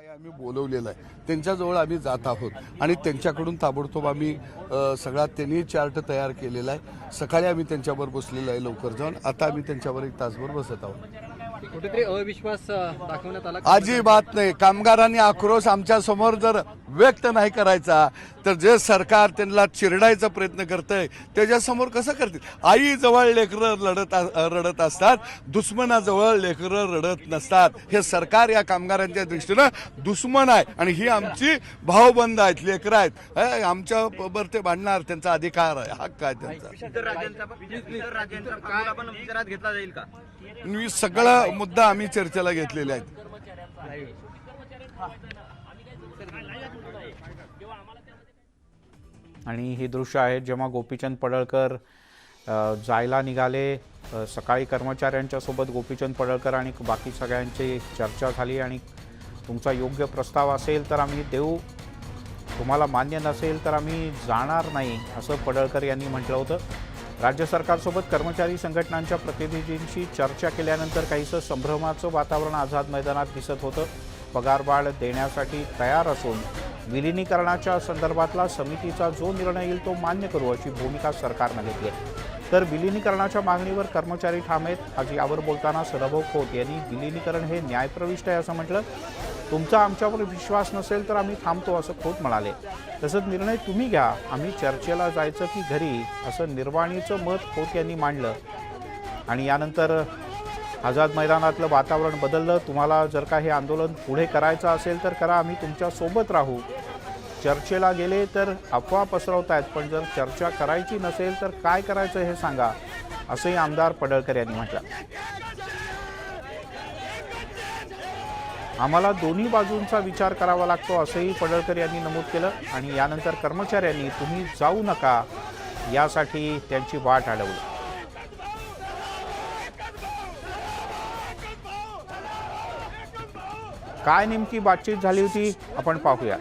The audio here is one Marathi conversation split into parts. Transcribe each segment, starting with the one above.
आम्ही बोलवलेलं आहे, त्यांच्याजवळ आम्ही जात आहोत आणि त्यांच्याकडून ताबडतोब आम्ही सगळा त्यांनी चार्ट तयार केलेला आहे। सकाळी आम्ही त्यांच्यावर बसलेलो आहे लवकर जाऊन, आता आम्ही त्यांच्यावर एक तासभर बसत आहोत। कुठेतरी अविश्वास दाखवण्यात आला। अजिबात नाही। कामगारांनी आक्रोश आमच्या समोर जर व्यक्त नाही करायचा तर जे सरकार त्यांना चिरडायचा प्रयत्न करतंय त्याच्यासमोर कसं करतील? आई जवळ लेकरं रडत असतात, दुश्मनाजवळ लेकरं रडत नसतात। हे सरकार या कामगारांच्या दृष्टीनं दुश्मन आहे आणि ही आमची भावबंद आहेत, लेकरं आहेत। आमच्या वर ते भांडणार, त्यांचा अधिकार आहे, हक्क आहे त्यांचा। घेतला जाईल का? सगळा मुद्दा आम्ही चर्चेला घेतलेले आहेत। आणि ही दृश्य आहेत जेव्हा गोपीचंद पडळकर जायला निघाले। सकाळी कर्मचाऱ्यांच्या सोबत गोपीचंद पडळकर आणि बाकी सगळ्यांची चर्चा झाली आणि तुमचा योग्य प्रस्ताव असेल तर आम्ही देऊ, तुम्हाला मान्य नसेल तर आम्ही जाणार नाही, असं पडळकर यांनी म्हटलं होतं। राज्य सरकारसोबत कर्मचारी संघटनांच्या प्रतिनिधींशी चर्चा केल्यानंतर काहीसं संभ्रमाचं वातावरण आझाद मैदानात दिसत होतं। पगारवाढ देण्यासाठी तयार असून विलिनीकरणाच्या संदर्भातला समितीचा जो निर्णय येईल तो मान्य करू अशी भूमिका सरकारनं घेतली आहे। तर विलिनीकरणाच्या मागणीवर कर्मचारी ठाम आहेत। आज यावर बोलताना सदाभाऊ खोत यांनी विलिनीकरण हे न्यायप्रविष्ट आहे असं म्हटलं। तुमचा आमच्यावर विश्वास नसेल तर आम्ही थांबतो असं खोत म्हणाले। तसंच निर्णय तुम्ही घ्या, आम्ही चर्चेला जायचं की घरी, असं निर्वाणीचं मत खोत यांनी मांडलं। आणि यानंतर आझाद मैदानातलं वातावरण बदललं। तुम्हाला जर का हे आंदोलन पुढे करायचं असेल तर करा, आम्ही तुमच्या सोबत राहू। चर्चेला गेले तर अफवा पसरवतायत, पण जर चर्चा करायची नसेल तर काय करायचं हे सांगा, असंही आमदार पडळकर यांनी म्हटलं। आम्हाला दोन्ही बाजूंचा विचार करावा लागतो असंही पडळकर यांनी नमूद केलं। आणि यानंतर कर्मचाऱ्यांनी तुम्ही जाऊ नका यासाठी त्यांची वाट अडवली। काय नेमकी बातचीत झाली होती आपण पाहूया।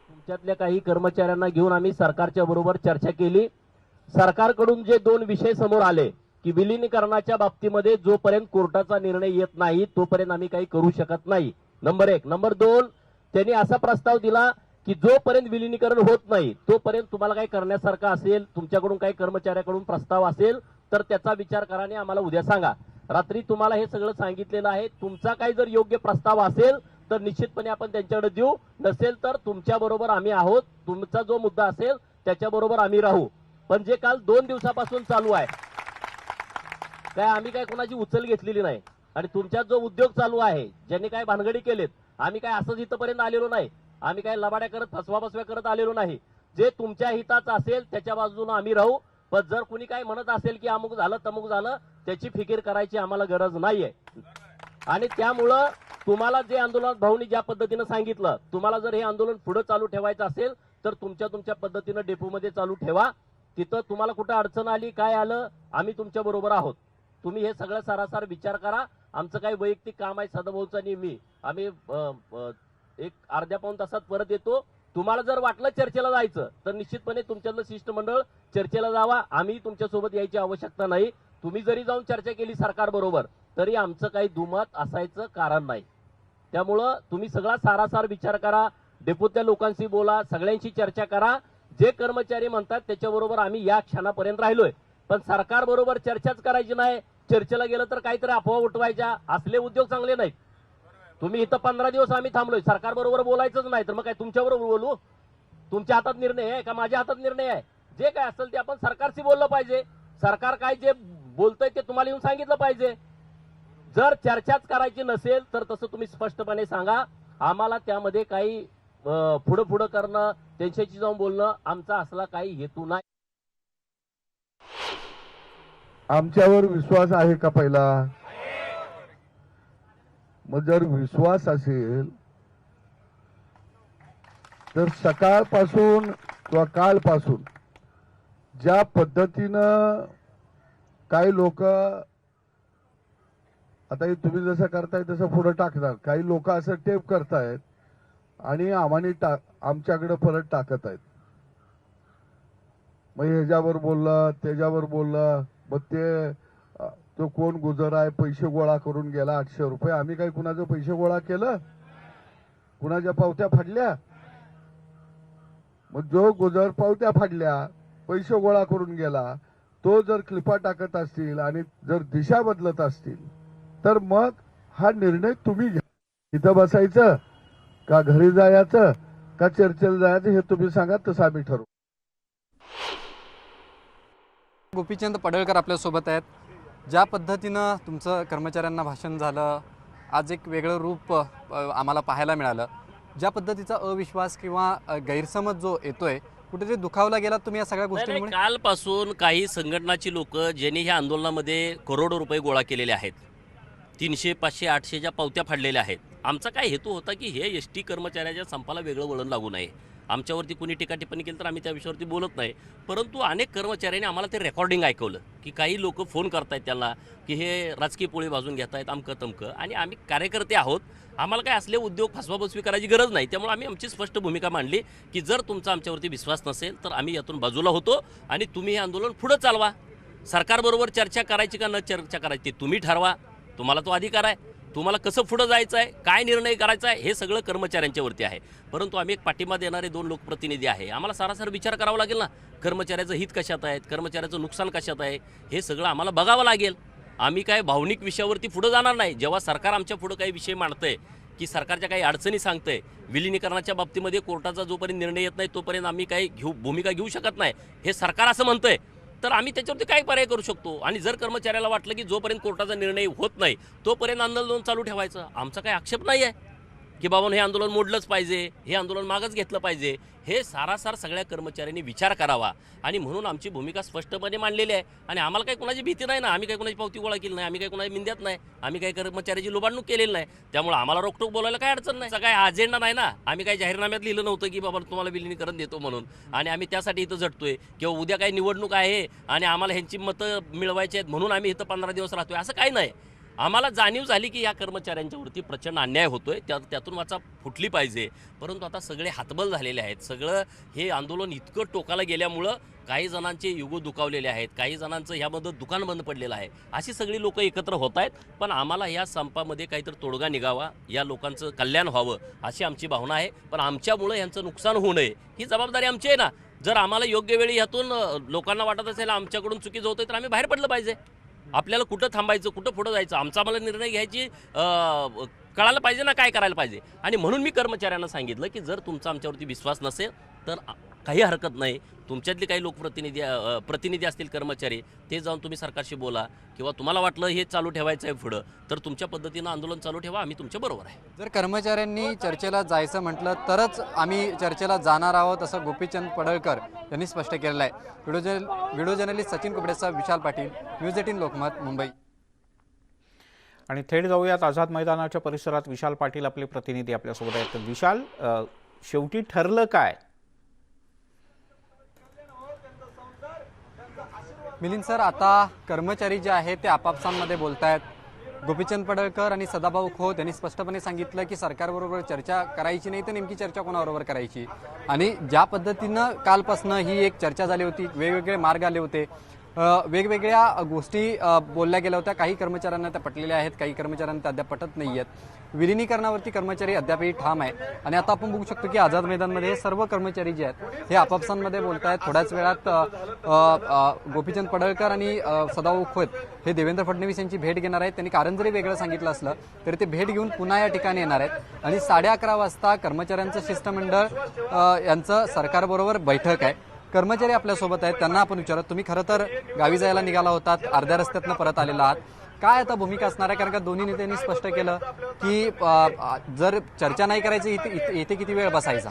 तुमच्यातल्या काही कर्मचाऱ्यांना घेऊन आम्ही सरकारच्या बरोबर चर्चा केली। सरकारकडून जे दोन विषय समोर आले की विलिनीकरणाच्या बाबतीमध्ये जोपर्यंत कोर्टाचा निर्णय येत नाही तोपर्यंत आम्ही काही करू शकत नाही, नंबर 1। नंबर 2, त्यांनी असा प्रस्ताव दिला की जोपर्यंत विलिनीकरण होत नाही तोपर्यंत तुम्हाला काही करण्यासारखं असेल, तुमच्याकडून काही कर्मचाऱ्याकडून प्रस्ताव असेल तर त्याचा विचार करा आणि आम्हाला उद्या सांगा। रात्री तुम्हाला हे सगळं सांगितलेलं आहे। तुमचा काही जर योग्य प्रस्ताव असेल तर निश्चितपणे आपण त्यांच्याकडे देऊ, नसेल तर तुमच्या बरोबर आम्ही आहोत। तुमचा जो मुद्दा असेल त्याच्याबरोबर आम्ही राहू। पण जे काल 2 दिवसापासून चालू आहे, काय आम्ही काय कोणाची उचल घेतलेली नाही आणि तुमच्यात जो उद्योग चालू आहे, ज्यांनी काय भानगडी केलेत, आम्ही काय असंच इथपर्यंत आलेलो नाही, आम्ही काय लबाड्या करत फसवा करत आलेलो नाही। जे तुमच्या हिताचं असेल त्याच्या बाजूने आम्ही राहू। पण जर कुणी काय म्हणत असेल की अमुक झालं तमुक झालं, त्याची फिकीर करायची आम्हाला गरज नाहीये। आणि त्यामुळं तुम्हाला जे आंदोलन भाऊनी ज्या पद्धतीने सांगितलं, तुम्हाला जर हे आंदोलन पुढे चालू ठेवायचं असेल तर तुमच्या पद्धतीने डेपोमध्ये चालू ठेवा। तिथं तुम्हाला कुठं अडचण आली, काय आलं, आम्ही तुमच्या बरोबर आहोत। तुम्ही हे सगळं सारासार विचार करा। आमचं काही वैयक्तिक काम आहे सदाभाऊचा आणि मी, आम्ही एक अर्ध्या पाऊण तासात परत येतो। तुम्हाला जर वाटलं चर्चेला जायचं तर निश्चितपणे तुमच्यातलं शिष्टमंडळ चर्चेला जावा, आम्ही तुमच्यासोबत यायची आवश्यकता नाही। तुम्ही जरी जाऊन चर्चा केली सरकार बरोबर तरी आमचं काही दुमत असायचं कारण नाही। त्यामुळं तुम्ही सगळा सारासार विचार करा, डेपोतल्या लोकांशी बोला, सगळ्यांशी चर्चा करा। जे कर्मचारी म्हणतात त्याच्याबरोबर आम्ही या क्षणापर्यंत राहिलोय, पण सरकार बरोबर चर्चाच करायची नाही। चर्चेला गेलं तर काहीतरी अफवा उठवायच्या, असले उद्योग चांगले नाहीत। तुम्ही इथं 15 दिवस आम्ही थांबलोय, सरकार बरोबर बोलायचंच नाही तर मग काय तुमच्या बरोबर बोलू? तुमच्या हातात निर्णय आहे का माझ्या हातात निर्णय आहे? जे काय असेल ते आपण सरकारशी बोललं पाहिजे। सरकार काय जे बोलतंय ते तुम्हाला येऊन सांगितलं पाहिजे। जर चर्चाच करायची नसेल तर तसं तुम्ही स्पष्टपणे सांगा। आम्हाला त्यामध्ये काही पुढं करणं, त्यांच्याशी जाऊन बोलणं आमचा असला काही हेतू नाही। आमच्यावर विश्वास आहे का पहिला? मग जर विश्वास असेल तर सकाळपासून किंवा कालपासून ज्या पद्धतीनं काही लोक, आता हे तुम्ही जसं करताय तसं पुढे टाकणार, काही लोक असं टेप करतायत आणि आमच्याकडे परत टाकत आहेत। मग ह्याच्यावर बोलला त्याच्यावर बोलला, मग ते तो कोण गुजर आहे पैसे गोळा करून गेला 800 रुपये. आम्ही काही कुणाचे पैसे गोळा केलं, कुणाच्या पावत्या फाडल्या? मग जो गुजर पावत्या फाडल्या पैसे गोळा करून गेला तो जर क्लिपा टाकत असतील आणि जर दिशा बदलत असतील तर मग हा निर्णय तुम्ही घ्या. इथं बसायचं का घरी जायचं का चर्चेला जायचं हे तुम्ही सांगा, तसं आम्ही ठरवू. गोपीचंद पडळकर आपल्यासोबत आहेत. ज्या पद्धतीनं तुमचं कर्मचाऱ्यांना भाषण झालं, आज एक वेगळं रूप आम्हाला पाहायला मिळालं. ज्या पद्धतीचा अविश्वास किंवा गैरसमज जो येतोय, कुठेतरी दुखावला गेला तुम्ही या सगळ्या गोष्टींमुळे. कालपासून काही संघटनाची लोक ज्यांनी ह्या आंदोलनामध्ये करोडो रुपये गोळा केलेले आहेत, 300, 500, 800च्या पावत्या फाडलेल्या आहेत. आमचा काय हेतू होता की हे एस टी कर्मचाऱ्याच्या संपाला वेगळं वळण लागू नये. आमच्यावरती कुणी टीका टिप्पणी केली तर आम्ही त्या विषयावरती बोलत नाही, परंतु अनेक कर्मचाऱ्यांनी आम्हाला ते रेकॉर्डिंग ऐकवलं की काही लोक फोन करतायत त्यांना की हे राजकीय पोळी भाजून घेत आहेत अमकं तमकं. आणि आम्ही कार्यकर्ते आहोत, आम्हाला काय असले उद्योग फसवाफसवी करायची गरज नाही. त्यामुळे आम्ही आमची स्पष्ट भूमिका मांडली की जर तुमचा आमच्यावरती विश्वास नसेल तर आम्ही यातून बाजूला होतो आणि तुम्ही हे आंदोलन पुढं चालवा. सरकारबरोबर चर्चा करायची का न चर्चा करायची ते तुम्ही ठरवा, तुम्हाला तो अधिकार आहे. तुम्हाला कसं पुढं जायचं आहे, काय निर्णय करायचा आहे, हे सगळं कर्मचाऱ्यांच्यावरती आहे. परंतु आम्ही एक पाठिंबा देणारे 2 लोकप्रतिनिधी आहे. आम्हाला सारासार विचार करावा लागेल ना, कर्मचाऱ्याचं हित कशात आहे, कर्मचाऱ्याचं नुकसान कशात आहे, हे सगळं आम्हाला बघावं लागेल. आम्ही काय भावनिक विषयावरती पुढं जाणार नाही. जेव्हा सरकार आमच्या पुढं काही विषय मांडतंय की सरकारच्या काही अडचणी सांगतंय, विलिनीकरणाच्या बाबतीमध्ये कोर्टाचा जोपर्यंत निर्णय येत नाही तोपर्यंत आम्ही काही भूमिका घेऊ शकत नाही, हे सरकार असं म्हणतंय, तर आम्ही त्याच्यावरती काय पर्याय करू शकतो. आणि जर कर्मचाऱ्याला वाटलं की जोपर्यंत कोर्टाचा निर्णय होत नाही तोपर्यंत आंदोलन चालू ठेवायचं, आमचा काही आक्षेप नाही आहे की बाबा हे आंदोलन मोडलंच पाहिजे, हे आंदोलन मागच घेतलं पाहिजे. हे सारासार सगळ्या कर्मचाऱ्यांनी विचार करावा आणि म्हणून आमची भूमिका स्पष्टपणे मांडलेली आहे. आणि आम्हाला काही कोणाची भीती नाही ना, आम्ही काही कोणाची पावती गोळा केली नाही, आम्ही काही कोणाची मिंद्यात नाही, आम्ही काही कर्मचाऱ्याची लुबाडणूक केलेली नाही. त्यामुळे आम्हाला रोकटोक बोलायला काय अडचण नाही. काय अजेंडा नाही ना, आम्ही काही जाहीरनाम्यात लिहिलं नव्हतं की बाबा तुम्हाला विलिनीकरण देतो म्हणून आणि आम्ही त्यासाठी इथं झटतोय किंवा उद्या काही निवडणूक आहे आणि आम्हाला ह्यांची मतं मिळवायची आहेत म्हणून आम्ही इथं 15 दिवस राहतोय, असं काही नाही. आम्हाला जाणीव झाली की या कर्मचाऱ्यांच्यावरती प्रचंड अन्याय होतोय, त्यातून वाचा फुटली पाहिजे. परंतु आता सगळे हातबल झालेले आहेत. सगळं हे आंदोलन इतकं टोकाला गेल्यामुळं काही जणांचे युगो दुखावलेले आहेत, काही जणांचं ह्यामध्ये दुकान बंद पडलेलं आहे. अशी सगळी लोक एकत्र होत आहेत. पण आम्हाला या संपामध्ये काहीतरी तोडगा निघावा, या लोकांचं कल्याण व्हावं अशी आमची भावना आहे. पण आमच्यामुळं यांचं नुकसान होऊ नये ही जबाबदारी आमची आहे ना. जर आम्हाला योग्य वेळी ह्यातून लोकांना वाटत असेल आमच्याकडून चुकीचं होतंय तर आम्ही बाहेर पडलं पाहिजे. आपल्याला कुठं थांबायचं, कुठं पुढं जायचं, आमचा आम्हाला निर्णय घ्यायची कळायला पाहिजे ना, काय करायला पाहिजे. आणि म्हणून मी कर्मचाऱ्यांना सांगितलं की जर तुमचा आमच्यावरती विश्वास नसेल तर काही हरकत नाही, तुमच्यातले काही प्रतिनिधी असतील कर्मचारी, ते जाऊन तुम्ही सरकारशी बोला किंवा तुम्हाला वाटलं हे चालू ठेवायचं आहे पुढं तर तुमच्या पद्धतीनं आंदोलन चालू ठेवा, आम्ही तुमच्या बरोबर आहे. जर कर्मचाऱ्यांनी चर्चेला जायचं म्हटलं तरच आम्ही चर्चेला जाणार आहोत असं गोपीचंद पडळकर यांनी स्पष्ट केलेलं आहे. Video journalist Sachin कुबडेसह Vishal Patil, news 18 Lokmat, Mumbai. आणि थेट जाऊयात आझाद मैदानाच्या परिसरात. विशाल पाटील आपले प्रतिनिधी आपल्यासोबत आहेत. विशाल, शेवटी ठरलं काय? मिलिंद सर, आता कर्मचारी जे आहेत ते आपापसांमध्ये बोलत आहेत. गोपीचंद पडळकर आणि सदाभाऊ खोत यांनी स्पष्टपणे सांगितलं की सरकारबरोबर चर्चा करायची नाही तर नेमकी चर्चा कोणाबरोबर करायची. आणि ज्या पद्धतीनं कालपासनं ही एक चर्चा झाली होती, वेगवेगळे मार्ग आले होते, वेगवेगळ्या गोष्टी बोलल्या गेल्या होत्या. काही कर्मचाऱ्यांना त्या पटलेल्या आहेत, काही कर्मचाऱ्यांना त्या अद्याप पटत नाही आहेत. विलिनीकरणावरती कर्मचारी अद्यापही ठाम आहे. आणि आता आपण बघू शकतो की आझाद मैदानमध्ये हे सर्व कर्मचारी जे आहेत हे आपापसांमध्ये बोलत आहेत. थोड्याच वेळात गोपीचंद पडळकर आणि सदाभाऊ खोत हे देवेंद्र फडणवीस यांची भेट घेणार आहेत. त्यांनी कारण जरी वेगळं सांगितलं असलं तरी ते भेट घेऊन पुन्हा या ठिकाणी येणार आहेत. आणि 11:30 वाजता कर्मचाऱ्यांचं शिष्टमंडळ यांचं सरकारबरोबर बैठक आहे. कर्मचारी आपल्यासोबत आहेत, त्यांना आपण विचारत, तुम्ही खरं तर गावी जायला निघाला होतात, अर्ध्या रस्त्यातनं परत आलेला आहात, काय आता भूमिका असणार आहे? कारण का दोन्ही नेत्यांनी स्पष्ट केलं की जर चर्चा नाही करायची इथे किती वेळ बसायचा?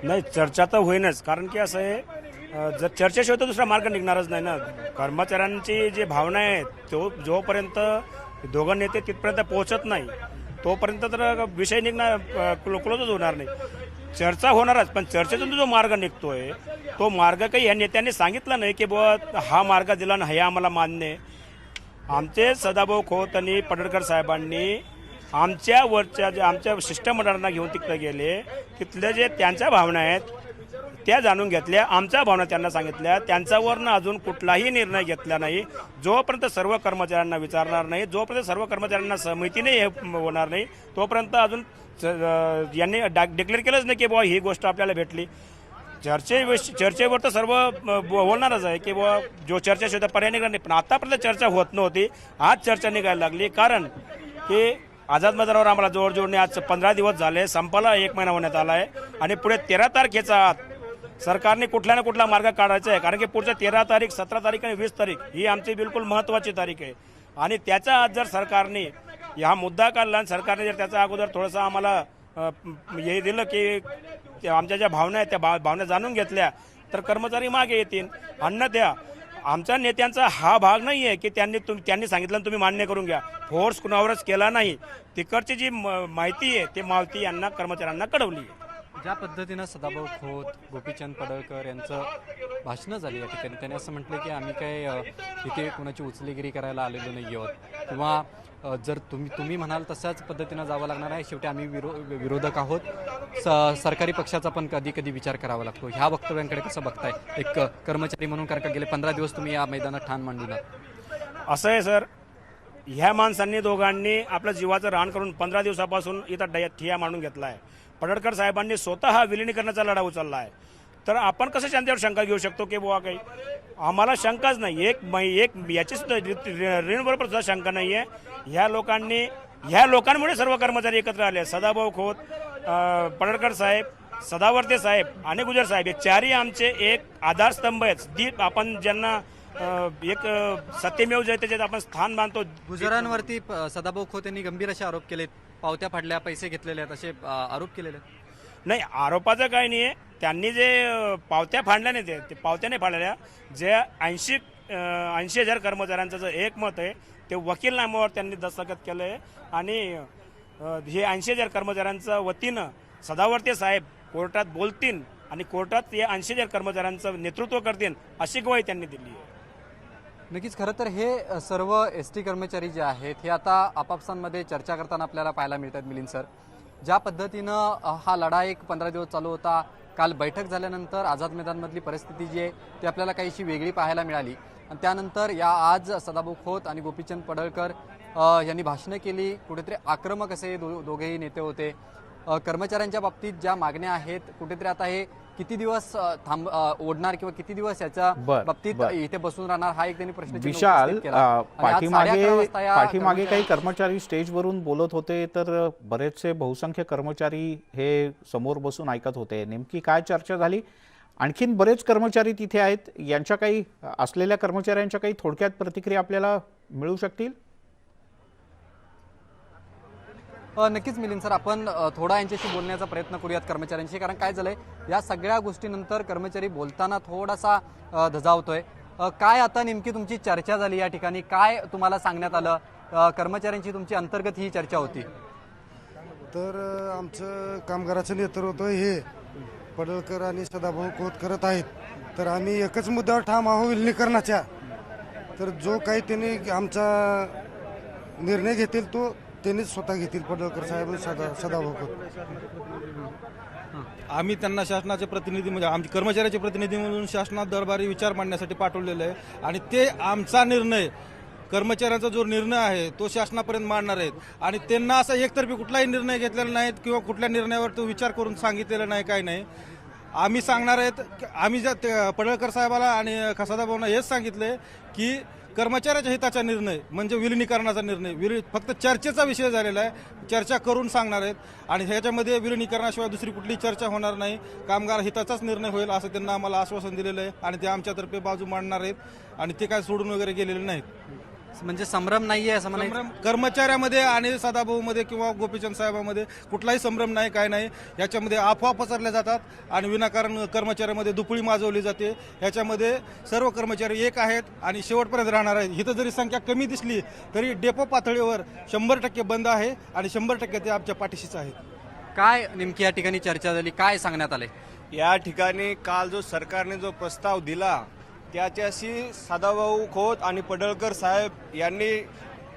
नाही, चर्चा तर होईनच. कारण की असं आहे, जर चर्चेशिवाय तर दुसरा मार्ग निघणारच नाही ना. कर्मचाऱ्यांची जी भावना आहे तो जोपर्यंत दोघं नेते तिथपर्यंत पोहोचत नाही तोपर्यंत तर विषय निघणार, क्लोजच होणार नाही. चर्चा होणारच, पण चर्चेतून जो मार्ग निघतोय तो मार्ग काही या नेत्यांनी सांगितला नाही की बुवा हा मार्ग दिला नाही, हे आम्हाला मान्य आहे. आमचे सदाभाऊ खोत आणि पडळकर साहेबांनी आमच्या शिष्टमंडळांना घेऊन तिकडे गेले, तिथले जे त्यांच्या भावना आहेत त्या जाणून घेतल्या, आमच्या भावना त्यांना सांगितल्या, त्यांच्यावरनं अजून कुठलाही निर्णय घेतला नाही. जोपर्यंत सर्व कर्मचाऱ्यांना विचारणार नाही, जोपर्यंत सर्व कर्मचाऱ्यांना सहमतीने हे होणार नाही, तोपर्यंत अजून यांनी डिक्लेअर केलंच नाही की बुवा ही गोष्ट आपल्याला भेटली. चर्चेवर तर सर्व बोलणारच आहे की बुवा जो चर्चा होता पर्याय निघणार नाही, पण आतापर्यंत चर्चा होत नव्हती. आज चर्चा निघायला लागली, कारण की आझाद मैदानावर आम्हाला जोडजोडणे आज 15 दिवस झाले, संपाला 1 महिना होण्यात आला आहे आणि पुढे 13 तारखेचा आत सरकारने कुठला ना कुठला मार्ग काढायचा आहे. कारण की पुढच्या 13 तारीख, 17 तारीख आणि 20 तारीख ही आमची बिलकुल महत्त्वाची तारीख आहे. आणि त्याच्या आत जर सरकारने हा मुद्दा काढला आणि सरकारने जर त्याच्या अगोदर थोडंसं आम्हाला हे दिलं की आमच्या ज्या भावना आहेत त्या भावना जाणून घेतल्या, तर कर्मचारी मागे येतील. अन्यथा आमच्या नेत्यांचा हा भाग नाही आहे की त्यांनी सांगितलं तुम्ही मान्य करून घ्या. फोर्स कुणावरच केला नाही. तिकडची जी माहिती आहे ते माहिती यांना कर्मचाऱ्यांना कळवली. ज्या पद्धतीनं सदाभाऊ खोत, गोपीचंद पडळकर यांचं भाषणं झाली या ठिकाणी, त्यांनी असं म्हटलं की आम्ही काय इथे कोणाची उचलेगिरी करायला आलेलो नाही आहोत, किंवा जर तुम्ही म्हणाल तशाच पद्धतीनं जावं लागणार आहे. शेवटी आम्ही विरोधक आहोत. सरकारी पक्षाचा पण कधी कधी विचार करावा लागतो. ह्या वक्तव्यांकडे कसं बघताय एक कर्मचारी म्हणून? कारण का गेले 15 दिवस तुम्ही या मैदानात ठाण मांडून आहात. असं आहे सर, ह्या माणसांनी दोघांनी आपलं जीवाचं रान करून 15 दिवसापासून इथं ठिया मांडून घेतला आहे. पडळकर साहेबांनी स्वतः विलिनीकरणाचा लढा उचलला आहे. तर आपण कसं त्यांच्यावर शंका घेऊ शकतो की बुवा काही? आम्हाला शंकाच नाही. एक याची सुद्धा ऋणबरोबर सुद्धा शंका नाही आहे. ह्या लोकांमुळे सर्व कर्मचारी एकत्र आले. सदाभाऊ खोत, पडळकर साहेब, सदावर्ते साहेब आणि गुजर साहेब हे चारही आमचे एक आधारस्तंभ आहेत. आपण ज्यांना एक सत्यमेव जयतेचे आपण स्थान मानतो. गुजरांवरती सदाभाऊ खोत यांनी गंभीर असे आरोप केलेत. पावत्या फाडल्या, पैसे घेतलेले आहेत, असे आरोप केलेले आहेत. नाही, आरोपाचं काही नाही आहे. त्यांनी जे पावत्या फाडल्या नाही, ते पावत्या नाही फाडल्या. जे 80,000 कर्मचाऱ्यांचं जे एकमत आहे ते वकीलनाम्यावर त्यांनी दस्तखत केलं आहे. आणि हे 80,000 कर्मचाऱ्यांच्या वतीनं सदावर्ते साहेब कोर्टात बोलतील आणि कोर्टात हे 80,000 कर्मचाऱ्यांचं नेतृत्व करतील अशी ग्वाही त्यांनी दिली आहे. नक्कीच. खरं तर हे सर्व ST कर्मचारी जे आहेत हे आता आपापसांमध्ये चर्चा करताना आपल्याला पाहायला मिळतात. मिलिंद सर, ज्या पद्धतीनं हा लढा एक 15 दिवस चालू होता, काल बैठक झाल्यानंतर आझाद मैदानमधली परिस्थिती जी आहे ती आपल्याला काहीशी वेगळी पाहायला मिळाली. आणि त्यानंतर आज सदाभाऊ खोत आणि गोपीचंद पडळकर यांनी भाषणं केली. कुठेतरी आक्रमक असे दोघेही नेते होते. कर्मचाऱ्यांच्या बाबतीत ज्या मागण्या आहेत कुठेतरी आता हे किती दिवस ओढणार किंवा किती दिवस याच्या बाबतीत इथे बसून राहणार हा एक त्यांनी प्रश्न विशाल, पाठीमागे काही कर्मचारी स्टेजवरून बोलत होते, तर बरेचसे बहुसंख्य कर्मचारी हे समोर बसून ऐकत होते. नेमकी काय चर्चा झाली? आणखीन बरेच कर्मचारी तिथे आहेत, यांच्या काही असलेल्या कर्मचाऱ्यांच्या काही थोडक्यात प्रतिक्रिया आपल्याला मिळू शकतील? नक्कीच मिलिंद सर, आपण थोडा यांच्याशी बोलण्याचा प्रयत्न करूयात कर्मचाऱ्यांशी. कारण काय झालंय, या सगळ्या गोष्टीनंतर कर्मचारी बोलताना थोडासा धजावतोय. काय आता नेमकी तुमची चर्चा झाली या ठिकाणी? काय तुम्हाला सांगण्यात आलं? कर्मचाऱ्यांची तुमची अंतर्गत ही चर्चा होती. तर आमचं कामगाराचं नेतृत्व हे पडळकर आणि सदाभाऊ खोत करत आहेत. तर आम्ही एकच मुद्द्यावर ठाम आहोत विलिनीकरणाच्या. तर जो काही त्यांनी आमचा निर्णय घेतील तो त्यांनीच स्वतः घेतील, पडळकर साहेब सदाभाऊ खोत. आम्ही त्यांना शासनाचे प्रतिनिधी म्हणजे आमचे कर्मचाऱ्याचे प्रतिनिधी म्हणून शासनात दरबारी विचार मांडण्यासाठी पाठवलेलं आहे. आणि ते आमचा निर्णय, कर्मचाऱ्यांचा जो निर्णय आहे तो शासनापर्यंत मांडणार आहेत. आणि त्यांना असा एकतर्फी कुठलाही निर्णय घेतलेला नाहीत किंवा कुठल्या निर्णयावर तो विचार करून सांगितलेला नाही, काही नाही. आम्ही सांगणार आहेत. आम्ही ज्या पडळकर साहेबाला आणि सदाभाऊंना हेच सांगितले की कर्मचाऱ्याच्या हिताचा निर्णय म्हणजे विलिनीकरणाचा निर्णय फक्त चर्चेचा विषय झालेला आहे. चर्चा करून सांगणार आहेत आणि ह्याच्यामध्ये विलिनीकरणाशिवाय दुसरी कुठली चर्चा होणार नाही. कामगार हिताचाच निर्णय होईल असं त्यांना आम्हाला आश्वासन दिलेलं आहे. आणि ते आमच्यातर्फे बाजू मांडणार आहेत आणि ते काय सोडून वगैरे गेलेले नाहीत. म्हणजे संभ्रम नाहीये असं म्हणायचं? कर्मचाऱ्यामध्ये आणि सदाभाऊमध्ये किंवा गोपीचंद साहेबांमध्ये कुठलाही संभ्रम नाही, काय नाही. याच्यामध्ये अफवा पसरल्या जातात आणि विनाकारण कर्मचाऱ्यामध्ये दुपळी माजवली जाते. ह्याच्यामध्ये सर्व कर्मचारी एक आहेत आणि शेवटपर्यंत राहणार आहेत. इथं जरी संख्या कमी दिसली तरी डेपो पातळीवर 100% बंद आहे आणि 100% ते आमच्या पाठीशीच आहेत. काय नेमकी या ठिकाणी चर्चा झाली? काय सांगण्यात आले? या ठिकाणी काल जो सरकारने जो प्रस्ताव दिला त्याच्याशी सदाभाऊ खोत आणि पडळकर साहेब यांनी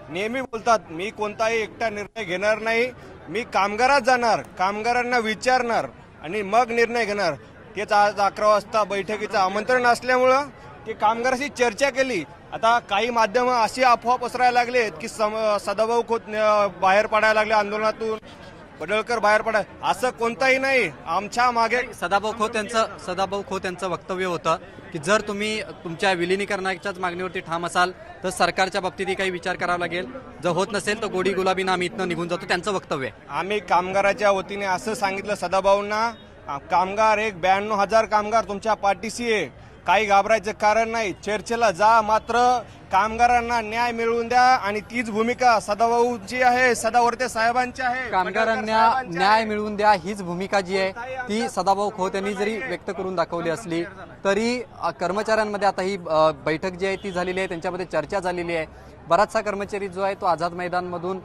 नेहमी बोलतात, मी कोणताही एकटा निर्णय घेणार नाही, मी कामगारात जाणार, कामगारांना विचारणार आणि मग निर्णय घेणार. तेच आज 11 वाजता बैठकीचं आमंत्रण असल्यामुळं ते कामगाराशी चर्चा केली. आता काही माध्यमं अशी अफवा पसरायला लागलेत की सदाभाऊ खोत बाहेर पडायला लागले आंदोलनातून, पडळकर बाहेर पडाय, असं कोणताही नाही. आमच्या मागे सदाभाऊ खोत यांचं वक्तव्य होतं की जर तुम्ही तुमच्या विलिनीकरणाच्याच मागणीवरती ठाम असाल तर सरकारच्या बाबतीतही काही विचार करावा लागेल, जर होत नसेल तर गोडी गुलाबीनं आम्ही इथनं निघून जातो, त्यांचं वक्तव्य आहे. आम्ही कामगाराच्या वतीने असं सांगितलं सदाभाऊंना, कामगार 92,000 कामगार तुमच्या पाठीशी आहे, काही घाबरायचं कारण नाही, चर्चेला जा, मात्र कामगारांना न्याय मिळवून द्या. आणि तीच भूमिका सदाभाऊंची आहे, सदावर्ते साहेबांची आहे. कामगारांना न्याय मिळवून द्या हीच भूमिका जी आहे ती सदाभाऊ खोत यांनी जरी व्यक्त करून दाखवली असली तरी कर्मचाऱ्यांमध्ये आता ही बैठक जी आहे ती झालेली आहे, त्यांच्यामध्ये चर्चा झालेली आहे. बराचसा कर्मचारी जो आहे तो आझाद मैदानमधून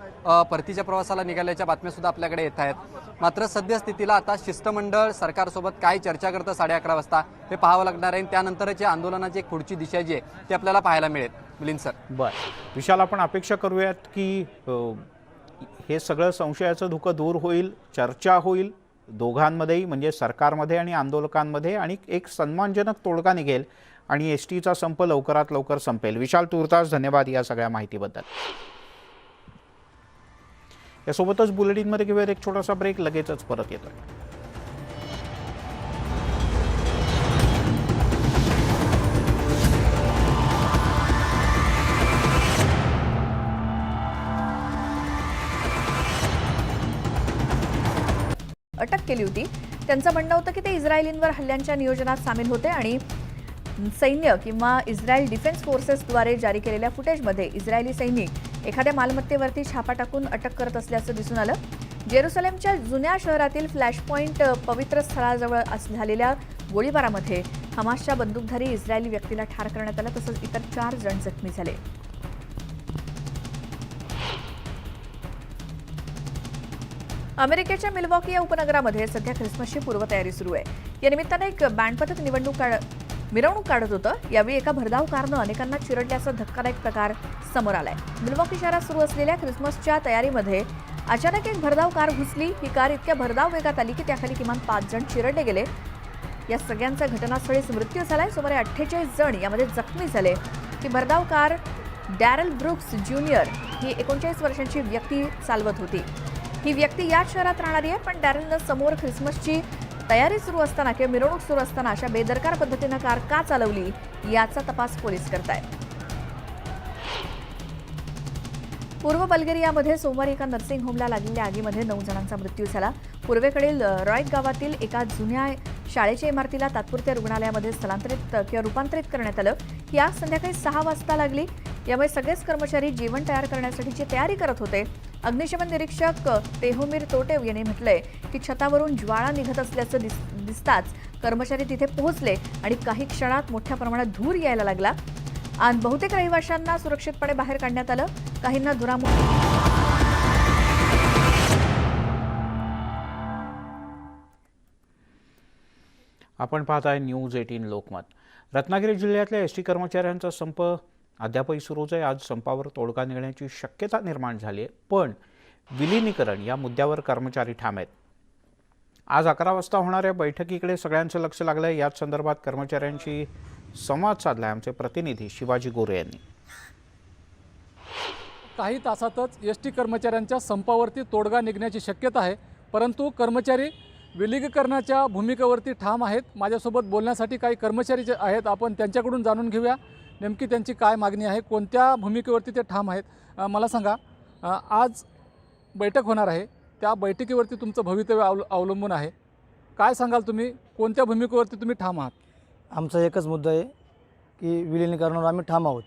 परतीच्या प्रवासाला निघाल्याच्या बातम्या सुद्धा आपल्याकडे येत आहेत. मात्र सद्यस्थितीला आता शिष्टमंडळ सरकारसोबत काय चर्चा करतं 11:30 वाजता हे पाहावं लागणार आहे. त्यानंतरची आंदोलनाची एक पुढची दिशा जी आहे ती आपल्याला पाहायला मिळेल. मिलिंद सर. बरं विशाल, आपण अपेक्षा करूयात की हे सगळं संशयाचं धुकं दूर होईल, चर्चा होईल दोघांमध्येही, म्हणजे सरकारमध्ये आणि आंदोलकांमध्ये, आणि एक सन्मानजनक तोडगा निघेल आणि एसटीचा संप लवकरात लवकर संपेल. विशाल तुर्तास धन्यवाद या सगळ्या माहितीबद्दल. यासोबतच बुलेटिनमध्ये घेऊयात एक छोटासा ब्रेक, लगेचच परत येतोय. अटक केली होती. त्यांचं म्हणणं होतं की ते इस्रायलींवर हल्ल्यांच्या नियोजनात सामील होते आणि सैन्य किंवा इस्रायल डिफेन्स फोर्सेसद्वारे जारी केलेल्या फुटेजमध्ये इस्रायली सैनिक एखाद्या मालमत्तेवरती छापा टाकून अटक करत असल्याचं दिसून आलं. जेरुसलेमच्या जुन्या शहरातील फ्लॅश पॉइंट पवित्र स्थळाजवळ झालेल्या गोळीबारामध्ये हमासच्या बंदूकधारी इस्रायली व्यक्तीला ठार करण्यात आलं, तसंच इतर 4 जण जखमी झाले. अमेरिकेच्या मिल्वॉकी या उपनगरामध्ये सध्या ख्रिसमसची पूर्वतयारी सुरू आहे. या निमित्तानं एक बँड पथक मिरवणूक काढत होतं. यावेळी एका भरधाव कारनं अनेकांना चिरडल्याचा धक्कादायक प्रकार समोर आलाय. मिल्वॉकी शहरात सुरू असलेल्या ख्रिसमसच्या तयारीमध्ये अचानक एक भरधाव कार घुसली. ही कार इतक्या भरधाव वेगात आली की त्याखाली किमान 5 जण चिरडले गेले. या सगळ्यांचा घटनास्थळीच मृत्यू झालाय. सुमारे 48 जण यामध्ये जखमी झाले. ही भरधाव कार डॅरल ब्रुक्स ज्युनियर ही 39 वर्षांची व्यक्ती चालवत होती. ही व्यक्ती याच शहरात राहणारी आहे, पण डॅरलनं समोर ख्रिसमसची तयारी सुरू असताना किंवा मिरवणूक सुरू असताना अशा बेदरकार पद्धतीनं कार का चालवली याचा तपास पोलीस करतायत. पूर्व बल्गेरियामध्ये सोमवारी एका नर्सिंग होमला लागलेल्या आगीमध्ये 9 जणांचा मृत्यू झाला. पूर्वेकडील रॉयट गावातील एका जुन्या शाळेच्या इमारतीला तात्पुरत्या रुग्णालयामध्ये रूपांतरित करण्यात आलं. ही आग संध्याकाळी 6 वाजता लागली. यामुळे सगळेच कर्मचारी जेवण तयार करण्यासाठीची तयारी करत होते. अग्निशमन निरीक्षक तेहोमीर तोटेव यांनी म्हटलंय की छतावरून ज्वाळा निघत असल्याचं दिसताच कर्मचारी तिथे पोहोचले आणि काही क्षणात मोठ्या प्रमाणात धूर यायला लागला. आणि बहुतेक रहिवाशांना सुरक्षितपणे बाहेर काढण्यात आलं. काहींना धुरामुळे आपण पाहताय न्यूज 18 लोकमत. रत्नागिरी जिल्ह्यातल्या एसटी कर्मचाऱ्यांचा संप अद्यापही सुरूच आहे. आज संपावर तोडगा निघण्याची शक्यता निर्माण झाली आहे, पण विलिनीकरण या मुद्द्यावर कर्मचारी ठाम आहेत. आज 11 वाजता होणाऱ्या बैठकीकडे सगळ्यांचं लक्ष लागलं आहे. याच संदर्भात कर्मचाऱ्यांशी संवाद साधला आमचे प्रतिनिधी शिवाजी गोरे यांनी. काही तासातच एसटी कर्मचाऱ्यांच्या संपावरती तोडगा निघण्याची शक्यता आहे, परंतु कर्मचारी विलगीकरणाच्या भूमिकेवरती ठाम आहेत. माझ्यासोबत बोलण्यासाठी काही कर्मचारी जे आहेत आपण त्यांच्याकडून जाणून घेऊया नेमकी त्यांची काय मागणी आहे, कोणत्या भूमिकेवरती ते ठाम आहेत. मला सांगा, आज बैठक होणार आहे, त्या बैठकीवरती तुमचं भवितव्य अवलंबून आहे. काय सांगाल तुम्ही, कोणत्या भूमिकेवरती तुम्ही ठाम आहात? आमचा एकच मुद्दा आहे की विलिनीकरणावर आम्ही ठाम आहोत.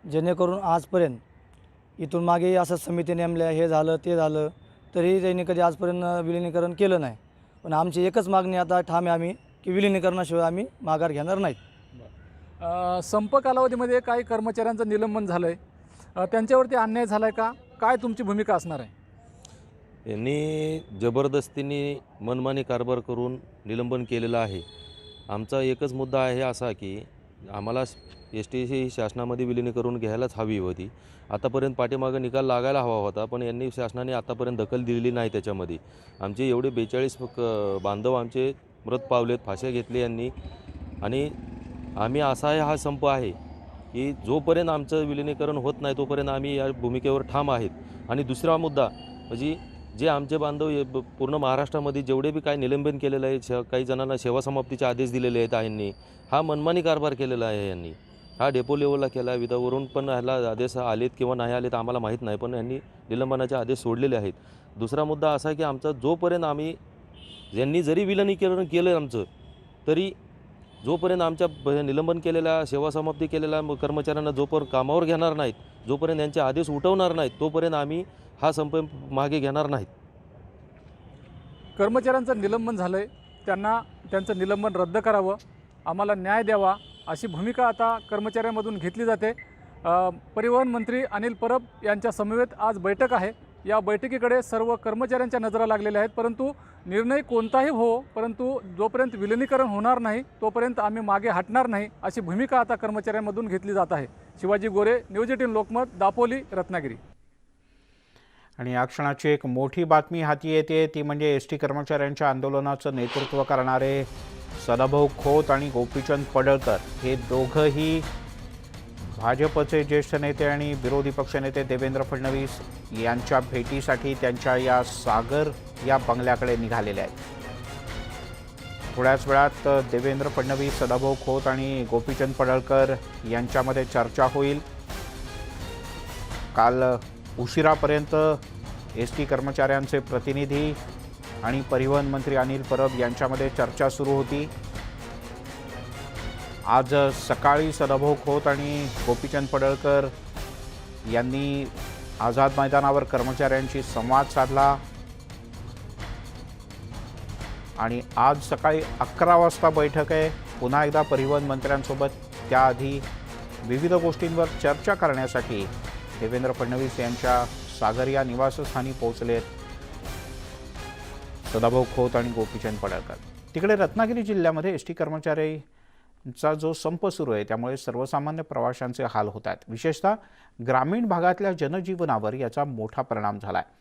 जेणेकरून आजपर्यंत इथून मागे असं समिती नेमल्या, हे झालं ते झालं, तरी त्यांनी कधी आजपर्यंत विलिनीकरण केलं नाही. पण आमची एकच मागणी आता ठाम आहे आम्ही की विलिनीकरणाशिवाय आम्ही माघार घेणार नाहीत. संप कालावधीमध्ये काही कर्मचाऱ्यांचं निलंबन झालं आहे, त्यांच्यावरती अन्याय झाला आहे का? काय तुमची भूमिका असणार आहे? यांनी जबरदस्तीने मनमानी कारभार करून निलंबन केलेलं आहे. आमचा एकच मुद्दा आहे असा की आम्हाला एस टी शासनामध्ये विलिनीकरण घ्यायलाच हवी होती. आतापर्यंत पाठीमागं निकाल लागायला हवा होता, पण यांनी शासनाने आतापर्यंत दखल दिलेली नाही त्याच्यामध्ये. आमचे एवढे 42 बांधव आमचे मृत पावलेत, फाश्या घेतले यांनी. आणि आम्ही असा हा संप आहे की जोपर्यंत आमचं विलिनीकरण होत नाही तोपर्यंत आम्ही या भूमिकेवर ठाम आहेत. आणि दुसरा मुद्दा म्हणजे जे आमचे बांधव पूर्ण महाराष्ट्रामध्ये जेवढे बी काय निलंबन केलेलं आहे, काही जणांना सेवा समाप्तीचे आदेश दिलेले आहेत यांनी, हा मनमानी कारभार केलेला आहे यांनी. हा डेपो लेवलला केला, विधावरून पण ह्याला आदेश आलेत किंवा नाही आलेत आम्हाला माहीत नाही, पण यांनी निलंबनाचे आदेश सोडलेले आहेत. दुसरा मुद्दा असा की आमचा जोपर्यंत आम्ही ज्यांनी जरी विलिनीकरण केलं आमचं, तरी जोपर्यंत आमच्या निलंबन केलेल्या सेवा समाप्ती केलेल्या कर्मचाऱ्यांना जोपर्यंत कामावर घेणार नाहीत, जोपर्यंत यांचे आदेश उठवणार नाहीत, तोपर्यंत आम्ही हा संप मागे घेणार नाहीत. कर्मचाऱ्यांचं निलंबन झालंय, त्यांना त्यांचं निलंबन रद्द करावं, आम्हाला न्याय द्यावा अशी भूमिका आता कर्मचाऱ्यांमधून घेतली जाते. परिवहन मंत्री अनिल परब यांच्या समवेत आज बैठक आहे. या बैठकीकडे सर्व कर्मचाऱ्यांच्या नजरा लागलेल्या आहेत. परंतु निर्णय कोणताही हो, परंतु जोपर्यंत विलिनीकरण होणार नाही तोपर्यंत आम्ही मागे हटणार नाही अशी भूमिका आता कर्मचाऱ्यांमधून घेतली जात आहे. शिवाजी गोरे, न्यूज 18 लोकमत, दापोली, रत्नागिरी. आणि या क्षणाची एक मोठी बातमी हाती येते, ती म्हणजे एस टी कर्मचाऱ्यांच्या आंदोलनाचं नेतृत्व करणारे सदाभाऊ खोत आणि गोपीचंद पडळकर हे दोघंही भाजपचे ज्येष्ठ नेते आणि विरोधी पक्षनेते देवेंद्र फडणवीस यांच्या भेटीसाठी त्यांच्या या सागर या बंगल्याकडे निघालेले आहेत. थोड्याच वेळात देवेंद्र फडणवीस, सदाभाऊ खोत आणि गोपीचंद पडळकर यांच्यामध्ये चर्चा होईल. काल उशिरापर्यंत एस टी कर्मचाऱ्यांचे प्रतिनिधी आणि परिवहन मंत्री अनिल परब यांच्यामध्ये चर्चा सुरू होती. आज सकाळी सदाभाऊ खोत आणि गोपीचंद पडळकर यांनी आझाद मैदानावर कर्मचाऱ्यांशी संवाद साधला आणि आज सकाळी 11 वाजता बैठक आहे पुन्हा एकदा परिवहन मंत्र्यांसोबत. त्याआधी विविध गोष्टींवर चर्चा करण्यासाठी देवेंद्र फडणवीस यांच्या सागर या निवासस्थानी पोहोचलेत सदाभाऊ खोत आणि गोपीचंद पडळकर. तिकडे रत्नागिरी जिल्ह्यामध्ये एस टी कर्मचाऱ्यांचा जो संप सुरू आहे त्यामुळे सर्वसामान्य प्रवाशांचे हाल होत आहेत. विशेषतः ग्रामीण भागातल्या जनजीवनावर याचा मोठा परिणाम झाला आहे.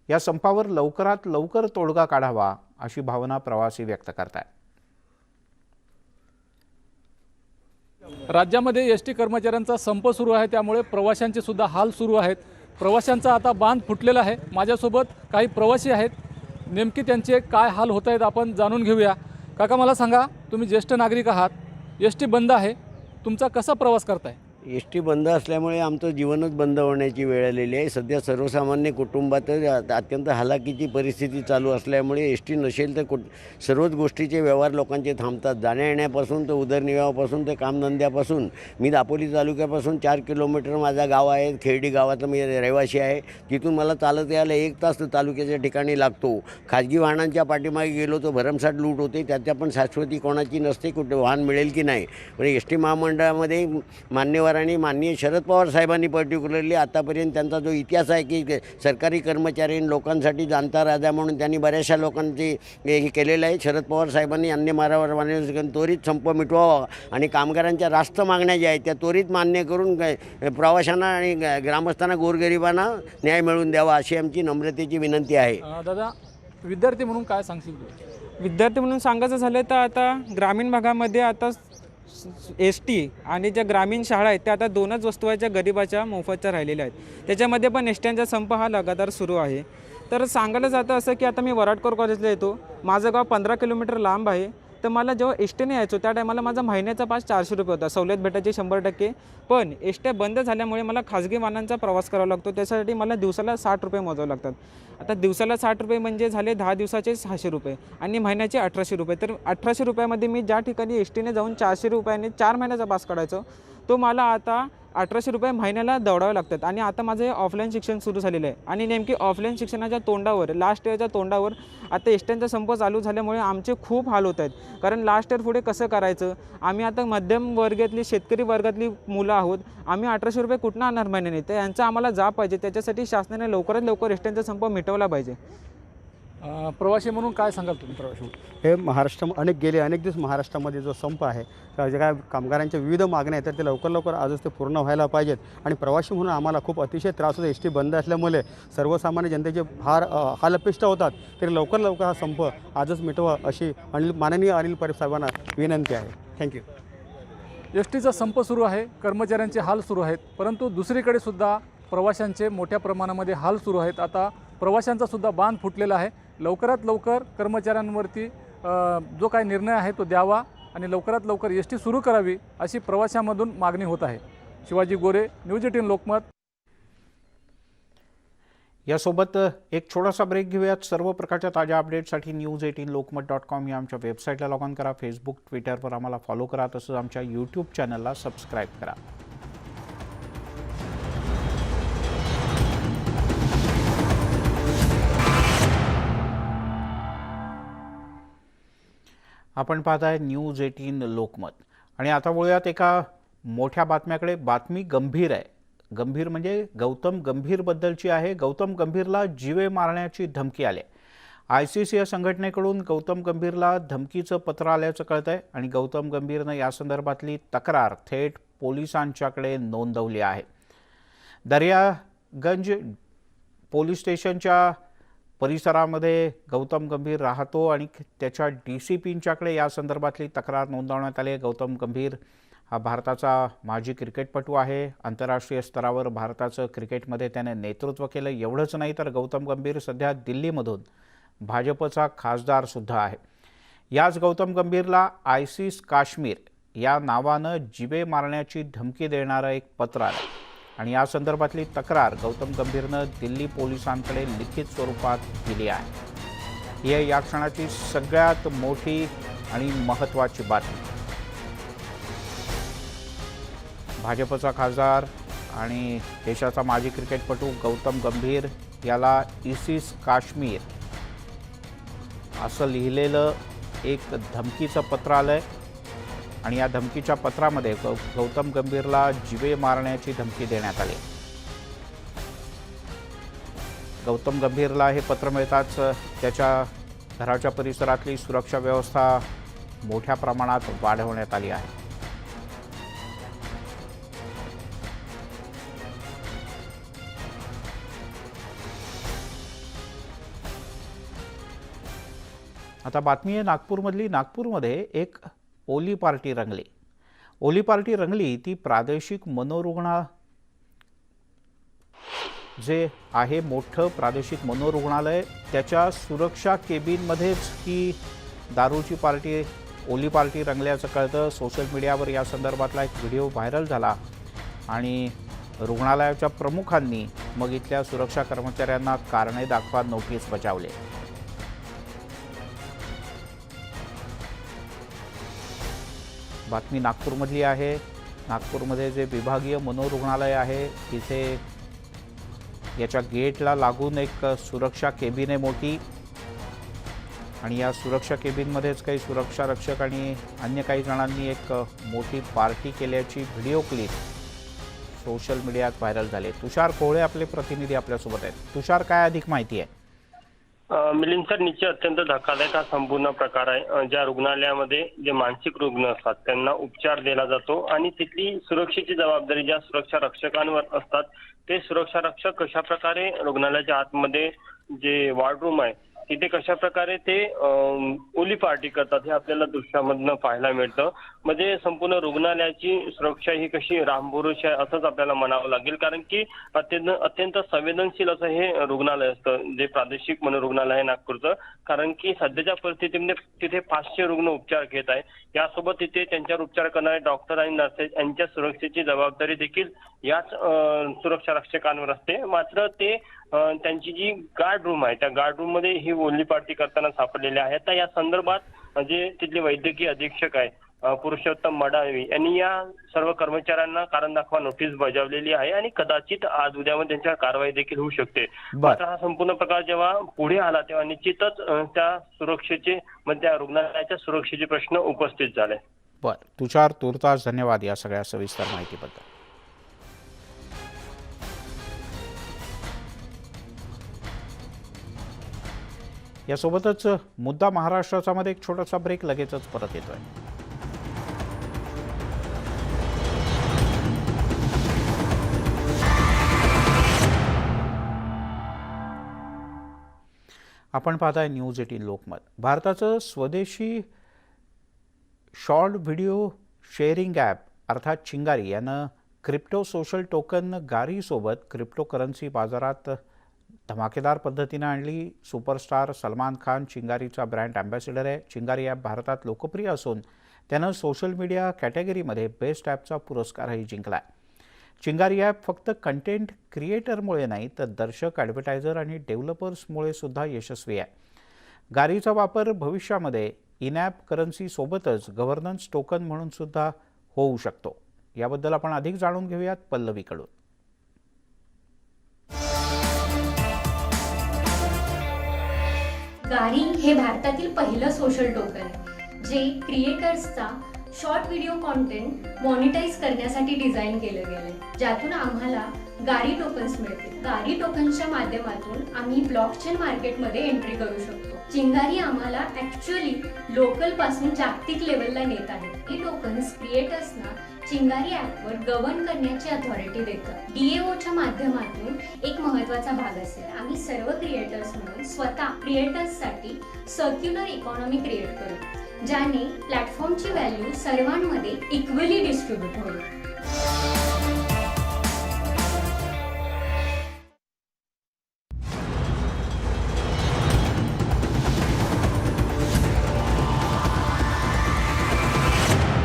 या संपावर लवकरात लवकर तोडगा काढावा अशी भावना प्रवासी व्यक्त करतात. राज्यामध्ये एस टी कर्मचाऱ्यांचा संप सुरू आहे, त्यामुळे प्रवाशांचे सुद्धा हाल सुरू आहेत. प्रवाशांचा आता बांध फुटलेला आहे. माझ्यासोबत काही प्रवासी आहेत, नेमके त्यांचे काय हाल होत आहेत आपण जाणून घेऊया. काका, मला सांगा, तुम्ही ज्येष्ठ नागरिक आहात, एस टी बंद आहे, तुमचा कसा प्रवास करताय? एस टी बंद असल्यामुळे आमचं जीवनच बंद होण्याची वेळ आलेली आहे. सध्या सर्वसामान्य कुटुंबात अत्यंत हालाकीची परिस्थिती चालू असल्यामुळे एस टी नसेल तर सर्वच गोष्टीचे व्यवहार लोकांचे थांबतात. जाण्या येण्यापासून तर उदरनिर्वाहापासून ते कामधंद्यापासून. मी दापोली तालुक्यापासून 4 किलोमीटर माझा गाव आहे, खेर्डी गावाचा मी रहिवासी आहे. तिथून मला चालत यायला 1 तास तालुक्याच्या ठिकाणी लागतो. खाजगी वाहनांच्या पाठीमागे गेलो तर भरमसाठ लूट होते, त्याच्या पण शाश्वती कोणाची नसते, कुठे वाहन मिळेल की नाही. पण एस टी महामंडळामध्ये मान्यवर आणि माननीय शरद पवार साहेबांनी पर्टिक्युलरली आतापर्यंत त्यांचा जो इतिहास आहे की सरकारी कर्मचारी लोकांसाठी जाणता राजा म्हणून त्यांनी बऱ्याचशा लोकांचे हे केलेलं आहे. शरद पवार साहेबांनी अन्य मारावर त्वरित संप मिटवावा आणि कामगारांच्या रास्त मागण्या ज्या आहेत त्या त्वरित मान्य करून प्रवाशांना आणि ग्रामस्थांना, गोरगरिबांना न्याय मिळवून द्यावा अशी आमची नम्रतेची विनंती आहे. दादा, विद्यार्थी म्हणून काय सांगशील? विद्यार्थी म्हणून सांगायचं झालं तर आता ग्रामीण भागामध्ये आता एस टी आणि ज्या ग्रामीण शाळा आहेत त्या आता 2च वस्तू आहेत ज्या गरिबाच्या मोफतच्या राहिलेल्या आहेत. त्याच्यामध्ये पण एस टीचा संप हा लगातार सुरू आहे. तर सांगायला जातं असं की आता मी वराडकर कॉलेजला येतो, माझं गाव 15 किलोमीटर लांब आहे. तर मला जेव्हा एस टीने यायचो त्या टायमाला माझा महिन्याचा पास 400 रुपये होता, सवलत भेटायची 100%. पण एस टी बंद झाल्यामुळे मला खाजगी वाहनांचा प्रवास करावा लागतो, त्यासाठी मला दिवसाला 60 रुपये मोजावे लागतात. आता दिवसाला 60 रुपये म्हणजे झाले 10 दिवसाचे 600 रुपये आणि महिन्याचे 1800 रुपये. तर 1800 रुपयामध्ये मी ज्या ठिकाणी एस टीने जाऊन 400 रुपयाने 4 महिन्याचा पास काढायचो, तो मला आता 1800 रुपये महिन्याला दौडावे लागतात. आणि आता माझं हे ऑफलाईन शिक्षण सुरू झालेलं आहे आणि नेमकी ऑफलाईन शिक्षणाच्या तोंडावर, लास्ट इयरच्या तोंडावर आता एस टीचा संप चालू झाल्यामुळे आमचे खूप हाल होत आहेत. कारण लास्ट इयर पुढे कसं करायचं? आम्ही आता मध्यम वर्गातली, शेतकरी वर्गातली मुलं आहोत, आम्ही 1800 रुपये कुठनं आणणार महिन्याने? तर यांचा आम्हाला जाब पाहिजे. त्याच्यासाठी शासनाने लवकरात लवकर एस टीचा संप मिटवला पाहिजे. प्रवासी म्हणून काय सांगाल तुम्ही प्रवासी म्हणून? हे अनेक दिवस महाराष्ट्रामध्ये जो संप आहे जे काय कामगारांच्या विविध मागण्या आहेत तर ते लवकर आजच ते पूर्ण व्हायला पाहिजेत. आणि प्रवासी म्हणून आम्हाला खूप अतिशय त्रास होतो. एस टी बंद असल्यामुळे सर्वसामान्य जनतेचे फार हालअपेष्टा होतात. तरी लवकर हा संप आजच मिटवा अशी माननीय अनिल परब साहेबांना विनंती आहे. थँक्यू. एस टीचा संप सुरू आहे, कर्मचाऱ्यांचे हाल सुरू आहेत, परंतु दुसरीकडे सुद्धा प्रवाशांचे मोठ्या प्रमाणामध्ये हाल सुरू आहेत. आता प्रवाशांचा सुद्धा बांध फुटलेला आहे. लवकरात लवकर कर्मचाऱ्यांवरती जो काही निर्णय आहे तो द्यावा आणि लवकरात लवकर एस टी सुरू करावी अशी प्रवाशांमधून मागणी होत आहे. शिवाजी गोरे, न्यूज 18 लोकमत. यासोबत एक छोटासा ब्रेक घेऊयात. सर्व प्रकारच्या ताज्या अपडेटसाठी news18lokmat.com या आमच्या वेबसाईटला लॉग ऑन करा. फेसबुक, ट्विटरवर आम्हाला फॉलो करा. तसंच आमच्या यूट्यूब चॅनलला सबस्क्राईब करा. आपण पाहताय न्यूज 18 लोकमत. आणि आता वळूयात एका मोठ्या बातम्याकडे. बातमी गंभीर आहे. गंभीर म्हणजे गौतम गंभीरबद्दलची आहे. गौतम गंभीरला जीवे मारण्याची धमकी आली. ICC या संघटनेकडून गौतम गंभीरला धमकीचं पत्र आल्याचं कळतंय आणि गौतम गंभीरनं या संदर्भातली तक्रार थेट पोलिसांच्याकडे नोंदवली आहे. दर्यागंज पोलीस स्टेशनच्या परिसरामध्ये गौतम गंभीर राहतो आणि त्याच्या DCPंच्याकडे या संदर्भातली तक्रार नोंदवण्यात आली आहे. गौतम गंभीर हा भारताचा माजी क्रिकेटपटू आहे. आंतरराष्ट्रीय स्तरावर भारताचं क्रिकेटमध्ये त्याने नेतृत्व केलं. एवढंच नाही तर गौतम गंभीर सध्या दिल्लीमधून भाजपचा खासदारसुद्धा आहे. याच गौतम गंभीरला ISIS काश्मीर या नावानं जीवे मारण्याची धमकी देणारं एक पत्र आलं आणि या संदर्भातली तक्रार गौतम गंभीरनं दिल्ली पोलिसांकडे लिखित स्वरूपात दिली आहे. ही या क्षणाची सगळ्यात मोठी आणि महत्त्वाची बातमी. भाजपचा खासदार आणि देशाचा माजी क्रिकेटपटू गौतम गंभीर याला ISIS काश्मीर असं लिहिलेलं एक धमकीचं पत्र आलं आहे आणि या धमकीच्या पत्रामध्ये गौतम गंभीरला जीवे मारण्याची धमकी देण्यात आली. गौतम गंभीरला हे पत्र मिळताच त्याच्या घराच्या परिसरातली सुरक्षा व्यवस्था मोठ्या प्रमाणात वाढवण्यात आली आहे. आता बातमी आहे नागपूरमधली. नागपूरमध्ये एक ओली पार्टी रंगली. ओली पार्टी रंगली ती प्रादेशिक मनोरुग्णा जे आहे मोठं प्रादेशिक मनोरुग्णालय त्याच्या सुरक्षा केबिनमध्येच ही दारूची पार्टी ओली पार्टी रंगल्याचं कळतं. सोशल मीडियावर या संदर्भातला एक व्हिडिओ व्हायरल झाला आणि रुग्णालयाच्या प्रमुखांनी मग इथल्या सुरक्षा कर्मचाऱ्यांना कारणे दाखवा नोटीस बजावले. बातमी नागपूरमधली आहे. नागपूरमध्ये जे विभागीय मनोरुग्णालय आहे तिथे याच्या गेटला लागून एक सुरक्षा केबिन आहे मोठी आणि या सुरक्षा केबिनमध्येच काही सुरक्षा रक्षक आणि अन्य काही जणांनी एक मोठी पार्टी केल्याची व्हिडिओ क्लिप सोशल मीडियात व्हायरल झाले. तुषार कोहळे आपले प्रतिनिधी आपल्यासोबत आहेत. तुषार, काय अधिक माहिती आहे? मिलिंद सर, निश्चित अत्यंत धक्कादायक हा संपूर्ण प्रकार आहे. ज्या रुग्णालयामध्ये जे मानसिक रुग्ण असतात त्यांना उपचार दिला जातो आणि तिथली सुरक्षेची जबाबदारी ज्या सुरक्षा रक्षकांवर असतात ते सुरक्षा रक्षक कशा प्रकारे रुग्णालयाच्या आतमध्ये जे वॉर्डरूम आहे तिथे कशा प्रकारे ते ओली पार्टी करतात हे आपल्याला दृश्यामधनं पाहायला मिळतं. म्हणजे संपूर्ण रुग्णालयाची सुरक्षा ही कशी रामभुरुष आहे असंच आपल्याला म्हणावं लागेल, कारण की अत्यंत संवेदनशील असं हे रुग्णालय असतं जे प्रादेशिक मनोरुग्णालय आहे नागपूरचं. कारण की सध्याच्या परिस्थितीमध्ये तिथे 500 रुग्ण उपचार घेत आहे. यासोबत तिथे त्यांच्यावर उपचार करणारे डॉक्टर आणि नर्सेस यांच्या सुरक्षेची जबाबदारी देखील याच सुरक्षा रक्षकांवर असते. मात्र ते त्यांची जी गार्ड रूम आहे त्या गार्ड रूम मध्ये ही ओली पार्टी करताना सापडलेले आहेत. तर या संदर्भात जे तिथले वैद्यकीय अधीक्षक आहे पुरुषोत्तम मडावी यांनी या सर्व कर्मचाऱ्यांना कारण दाखवा नोटीस बजावलेली आहे आणि कदाचित आज उद्यामध्ये त्यांच्यावर कारवाई देखील होऊ शकते. मात्र हा संपूर्ण प्रकार जेव्हा पुढे आला तेव्हा निश्चितच त्या सुरक्षेचे म्हणजे त्या रुग्णालयाच्या सुरक्षेचे प्रश्न उपस्थित झाले. बरं तुषार, तुर्तास धन्यवाद या सगळ्या सविस्तर माहितीबद्दल. यासोबतच मुद्दा महाराष्ट्राचा मध्ये एक छोटासा ब्रेक, लगेचच परत येतोय. आपण पाहताय न्यूज 18 लोकमत. भारताचं स्वदेशी शॉर्ट व्हिडिओ शेअरिंग ॲप अर्थात चिंगारी यानं क्रिप्टो सोशल टोकन गारीसोबत क्रिप्टोकरन्सी बाजारात धमाकेदार पद्धतीनं आणली. सुपरस्टार सलमान खान चिंगारीचा ब्रँड अँबॅसेडर आहे. चिंगारी ॲप भारतात लोकप्रिय असून त्यानं सोशल मीडिया कॅटेगरीमध्ये बेस्ट ॲपचा पुरस्कारही जिंकला आहे. चिंगारी ॲप फक्त कंटेंट क्रिएटरमुळे नाही तर दर्शक, ॲडव्हर्टायझर आणि डेव्हलपर्समुळे सुद्धा यशस्वी आहे. गारीचा वापर भविष्यामध्ये इन ॲप करन्सीसोबतच गव्हर्नन्स टोकन म्हणून सुद्धा होऊ शकतो. याबद्दल आपण अधिक जाणून घेऊयात पल्लवीकडून. गारी हे भारतातील पहिलं सोशल टोकन आहे जे क्रिएटर्सचा शॉर्ट व्हिडिओ कॉन्टेंट मॉनिटाईज करण्यासाठी डिझाईन केलं गेलंय, ज्यातून आम्हाला गारी टोकन्स मिळतील. गारी टोकन्सच्या माध्यमातून आम्ही ब्लॉकचेन मार्केटमध्ये एंट्री करू शकतो. चिंगारी आम्हाला ऍक्च्युअली लोकल पासून जागतिक लेवलला नेत आहे. ही टोकन्स क्रिएटर्सना चिंगारी ॲपवर गव्हर्न करण्याची अथॉरिटी देतं. DAOच्या माध्यमातून एक महत्त्वाचा भाग असेल. आम्ही सर्व क्रिएटर्स म्हणून स्वतः क्रिएटर्ससाठी सर्क्युलर इकॉनॉमी क्रिएट करू, ज्याने प्लॅटफॉर्मची व्हॅल्यू सर्वांमध्ये इक्वली डिस्ट्रीब्यूट होईल.